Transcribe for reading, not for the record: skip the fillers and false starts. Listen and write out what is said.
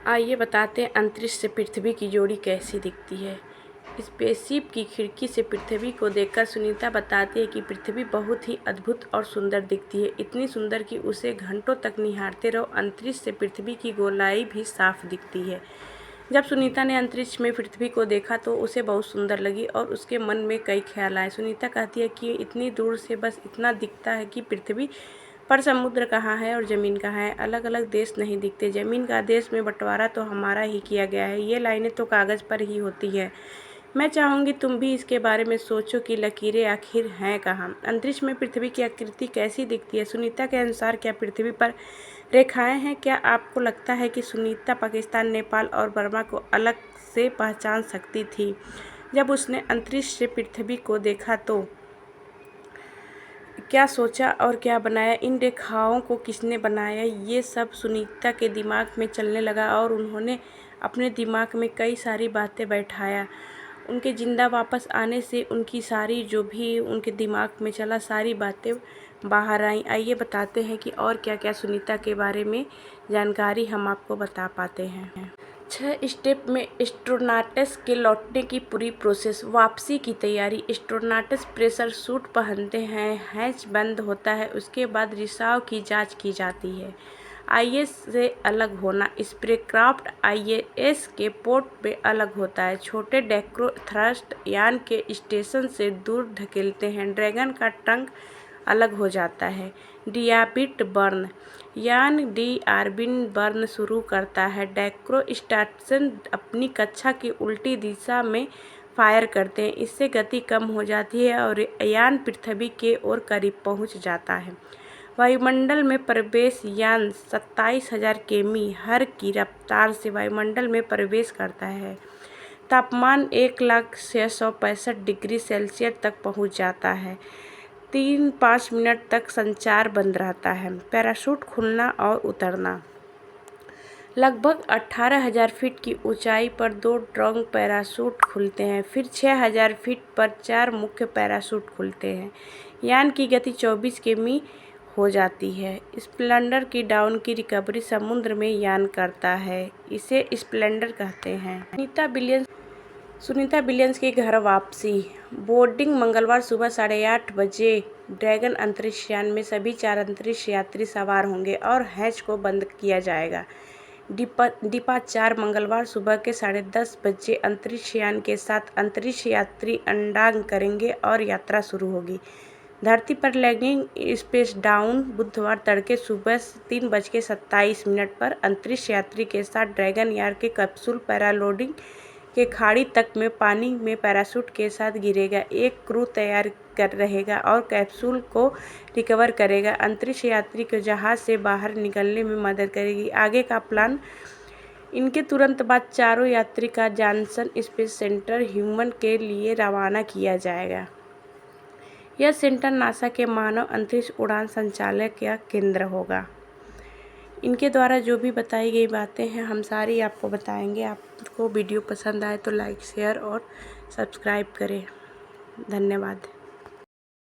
आइए बताते हैं अंतरिक्ष से पृथ्वी की जोड़ी कैसी दिखती है। स्पेसशिप की खिड़की से पृथ्वी को देखकर सुनीता बताती है कि पृथ्वी बहुत ही अद्भुत और सुंदर दिखती है, इतनी सुंदर कि उसे घंटों तक निहारते रहो। अंतरिक्ष से पृथ्वी की गोलाई भी साफ दिखती है। जब सुनीता ने अंतरिक्ष में पृथ्वी को देखा तो उसे बहुत सुंदर लगी और उसके मन में कई ख्याल आए। सुनीता कहती है कि इतनी दूर से बस इतना दिखता है कि पृथ्वी पर समुद्र कहाँ है और ज़मीन कहाँ है। अलग अलग देश नहीं दिखते। ज़मीन का देश में बंटवारा तो हमारा ही किया गया है। ये लाइनें तो कागज़ पर ही होती है। मैं चाहूँगी तुम भी इसके बारे में सोचो कि लकीरें आखिर हैं कहाँ। अंतरिक्ष में पृथ्वी की आकृति कैसी दिखती है। सुनीता के अनुसार क्या पृथ्वी पर रेखाएं हैं? क्या आपको लगता है कि सुनीता पाकिस्तान, नेपाल और बर्मा को अलग से पहचान सकती थी जब उसने अंतरिक्ष से पृथ्वी को देखा? तो क्या सोचा और क्या बनाया? इन रेखाओं को किसने बनाया? ये सब सुनीता के दिमाग में चलने लगा और उन्होंने अपने दिमाग में कई सारी बातें बैठाया। उनके ज़िंदा वापस आने से उनकी सारी जो भी उनके दिमाग में चला सारी बातें बाहर आईं। आइए बताते हैं कि और क्या क्या सुनीता के बारे में जानकारी हम आपको बता पाते हैं। 6 स्टेप में एस्ट्रोनॉट्स के लौटने की पूरी प्रोसेस। वापसी की तैयारी। एस्ट्रोनॉट्स प्रेशर सूट पहनते हैं, हैच बंद होता है, उसके बाद रिसाव की जांच की जाती है। आईएस से अलग होना। स्पेसक्राफ्ट आईएस के पोर्ट में अलग होता है। छोटे डेक्रो थ्रस्ट यान के स्टेशन से दूर धकेलते हैं। ड्रैगन का ट्रंक अलग हो जाता है। डियाबिट बर्न। यान डीआरबिन बर्न शुरू करता है। डेक्रो स्टेशन अपनी कक्षा की उल्टी दिशा में फायर करते हैं, इससे गति कम हो जाती है और यान पृथ्वी के और करीब पहुंच जाता है। वायुमंडल में प्रवेश। यान 27,000 किमी हर की रफ्तार से वायुमंडल में प्रवेश करता है। तापमान 1,06,65 डिग्री सेल्सियस तक पहुंच जाता है। 3-5 मिनट तक संचार बंद रहता है। पैराशूट खुलना और उतरना। लगभग 18,000 फीट की ऊंचाई पर 2 ट्रंक पैराशूट खुलते हैं, फिर 6,000 फीट पर 4 मुख्य पैराशूट खुलते हैं। यान की गति 24 किमी हो जाती है। स्प्लेंडर की डाउन की रिकवरी समुद्र में यान करता है, इसे स्प्लेंडर कहते हैं। सुनीता विलियम्स की घर वापसी। बोर्डिंग मंगलवार सुबह 8:30 बजे। ड्रैगन अंतरिक्ष यान में सभी 4 अंतरिक्ष यात्री सवार होंगे और हैच को बंद किया जाएगा। डिपार्चर मंगलवार सुबह के 10:30 बजे। अंतरिक्ष यान के 7 अंतरिक्ष यात्री अंडांग करेंगे और यात्रा शुरू होगी। धरती पर लैंडिंग स्पेस डाउन बुधवार तड़के सुबह 3:27 पर अंतरिक्ष यात्री के साथ ड्रैगन यान के कैप्सूल पैरालोडिंग के खाड़ी तक में पानी में पैराशूट के साथ गिरेगा। एक क्रू तैयार कर रहेगा और कैप्सूल को रिकवर करेगा। अंतरिक्ष यात्री को जहाज़ से बाहर निकलने में मदद करेगी। आगे का प्लान। इनके तुरंत बाद चारों यात्री का जॉनसन स्पेस सेंटर ह्यूमन के लिए रवाना किया जाएगा। यह सेंटर नासा के मानव अंतरिक्ष उड़ान संचालक का केंद्र होगा। इनके द्वारा जो भी बताई गई बातें हैं हम सारी आपको बताएंगे। आपको वीडियो पसंद आए तो लाइक, शेयर और सब्सक्राइब करें। धन्यवाद।